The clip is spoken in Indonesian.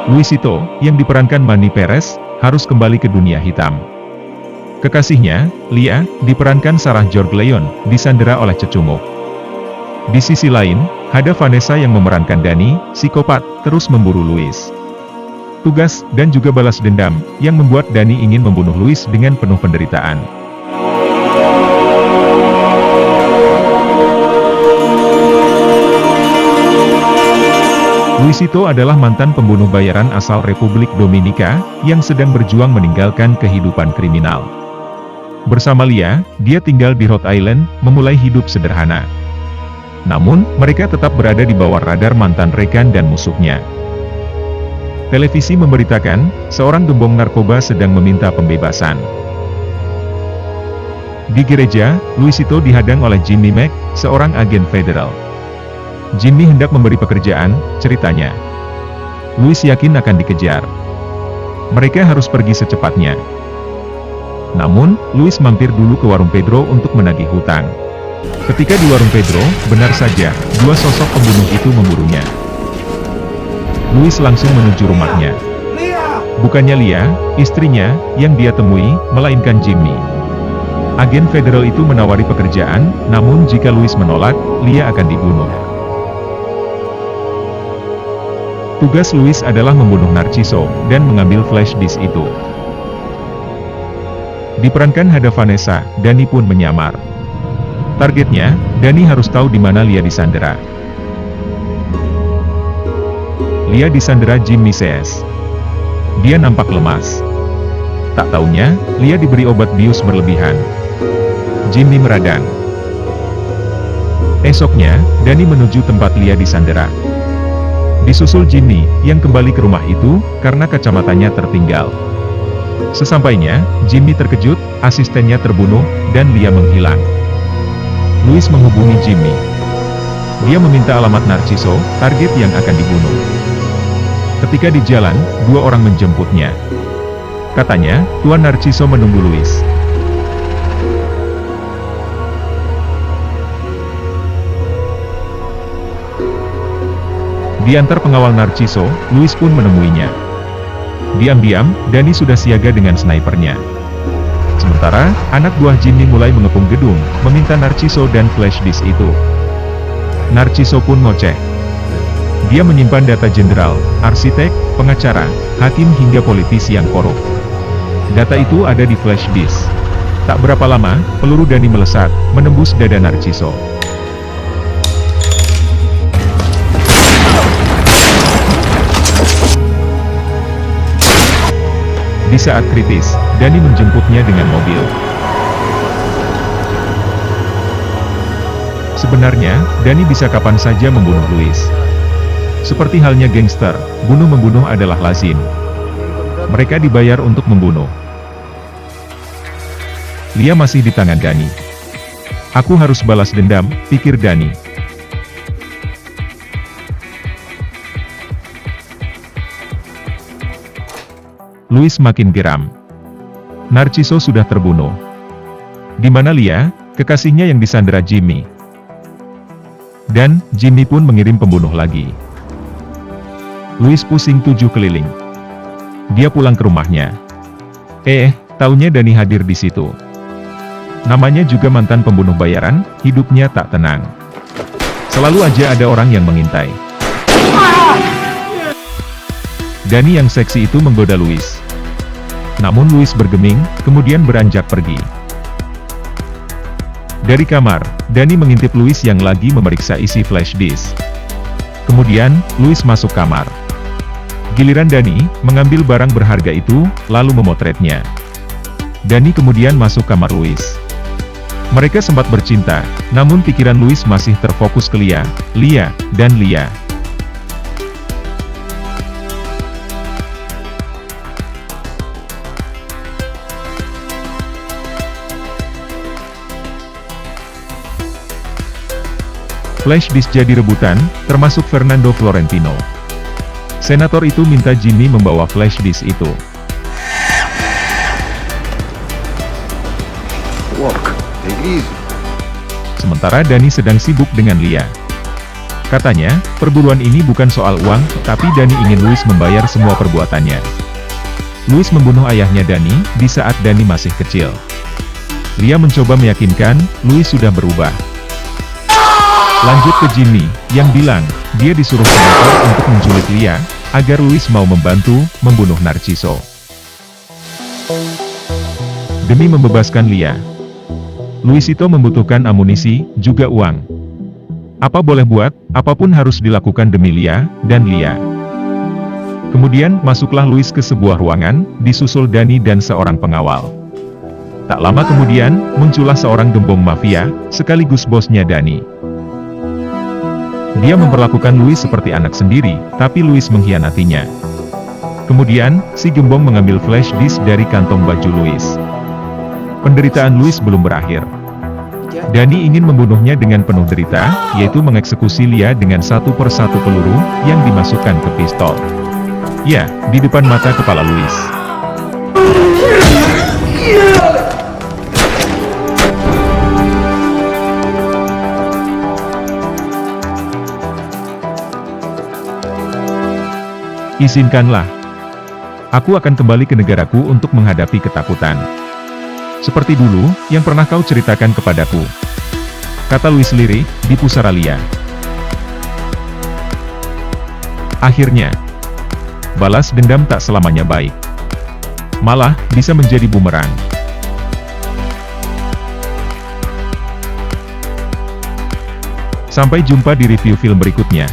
Luisito, yang diperankan Manny Perez, harus kembali ke dunia hitam. Kekasihnya, Lia, diperankan Sarah George Leon, disandera oleh cecunguk. Di sisi lain, ada Vanessa yang memerankan Dani, psikopat, terus memburu Luis. Tugas, dan juga balas dendam, yang membuat Dani ingin membunuh Luis dengan penuh penderitaan. Luisito adalah mantan pembunuh bayaran asal Republik Dominika, yang sedang berjuang meninggalkan kehidupan kriminal. Bersama Lia, dia tinggal di Rhode Island, memulai hidup sederhana. Namun, mereka tetap berada di bawah radar mantan rekan dan musuhnya. Televisi memberitakan, seorang gembong narkoba sedang meminta pembebasan. Di gereja, Luisito dihadang oleh Jimmy Mack, seorang agen federal. Jimmy hendak memberi pekerjaan, ceritanya. Luis yakin akan dikejar. Mereka harus pergi secepatnya. Namun, Luis mampir dulu ke warung Pedro untuk menagih hutang. Ketika di warung Pedro, benar saja, dua sosok pembunuh itu memburunya. Luis langsung menuju rumahnya. Bukannya Lia, istrinya, yang dia temui, melainkan Jimmy. Agen federal itu menawari pekerjaan, namun jika Luis menolak, Lia akan dibunuh. Tugas Luis adalah membunuh Narciso, dan mengambil flash disk itu. Diperankan Hada Vanessa, Dani pun menyamar. Targetnya, Dani harus tahu di mana Lia disandera. Lia disandera Jimmy Sees. Dia nampak lemas. Tak taunya, Lia diberi obat bius berlebihan. Jimmy meradang. Esoknya, Dani menuju tempat Lia disandera. Disusul Jimmy, yang kembali ke rumah itu, karena kacamatanya tertinggal. Sesampainya, Jimmy terkejut, asistennya terbunuh, dan Lia menghilang. Luis menghubungi Jimmy. Dia meminta alamat Narciso, target yang akan dibunuh. Ketika di jalan, dua orang menjemputnya. Katanya, Tuan Narciso menunggu Luis. Di antar pengawal Narciso, Luis pun menemuinya. Diam-diam, Dani sudah siaga dengan snipernya. Sementara, anak buah Jimmy mulai mengepung gedung, meminta Narciso dan flash disk itu. Narciso pun ngoceh. Dia menyimpan data jenderal, arsitek, pengacara, hakim hingga politisi yang korup. Data itu ada di flash disk. Tak berapa lama, peluru Dani melesat, menembus dada Narciso. Di saat kritis, Dani menjemputnya dengan mobil. Sebenarnya, Dani bisa kapan saja membunuh Luis. Seperti halnya gangster, bunuh-membunuh adalah lazim. Mereka dibayar untuk membunuh. Lia masih di tangan Dani. Aku harus balas dendam, pikir Dani. Luis makin geram. Narciso sudah terbunuh. Di mana Lia, kekasihnya yang disandera Jimmy? Dan, Jimmy pun mengirim pembunuh lagi. Luis pusing 7 keliling. Dia pulang ke rumahnya. Taunya Dani hadir di situ. Namanya juga mantan pembunuh bayaran, hidupnya tak tenang. Selalu aja ada orang yang mengintai. Dani yang seksi itu menggoda Luis. Namun Luis bergeming, kemudian beranjak pergi. Dari kamar, Dani mengintip Luis yang lagi memeriksa isi flash disk. Kemudian, Luis masuk kamar. Giliran Dani, mengambil barang berharga itu, lalu memotretnya. Dani kemudian masuk kamar Luis. Mereka sempat bercinta, namun pikiran Luis masih terfokus ke Lia, dan Lia. Flash disk jadi rebutan, termasuk Fernando Florentino. Senator itu minta Jimmy membawa flash disk itu. Sementara Dani sedang sibuk dengan Lia. Katanya, perburuan ini bukan soal uang, tapi Dani ingin Louis membayar semua perbuatannya. Louis membunuh ayahnya Dani, di saat Dani masih kecil. Lia mencoba meyakinkan, Louis sudah berubah. Lanjut ke Ginny, yang bilang, dia disuruh senator untuk menculik Lia, agar Louis mau membantu, membunuh Narciso. Demi membebaskan Lia, Louisito membutuhkan amunisi, juga uang. Apa boleh buat, apapun harus dilakukan demi Lia, dan Lia. Kemudian, masuklah Louis ke sebuah ruangan, disusul Dani dan seorang pengawal. Tak lama kemudian, muncullah seorang gembong mafia, sekaligus bosnya Dani. Dia memperlakukan Louis seperti anak sendiri, tapi Louis mengkhianatinya. Kemudian, si gembong mengambil flash disk dari kantong baju Louis. Penderitaan Louis belum berakhir. Dani ingin membunuhnya dengan penuh derita, yaitu mengeksekusi Lia dengan satu persatu peluru, yang dimasukkan ke pistol. Ya, di depan mata kepala Louis. Izinkanlah. Aku akan kembali ke negaraku untuk menghadapi ketakutan. Seperti dulu, yang pernah kau ceritakan kepadaku. Kata Louis lirik, di pusara Lia. Akhirnya, balas dendam tak selamanya baik. Malah, bisa menjadi bumerang. Sampai jumpa di review film berikutnya.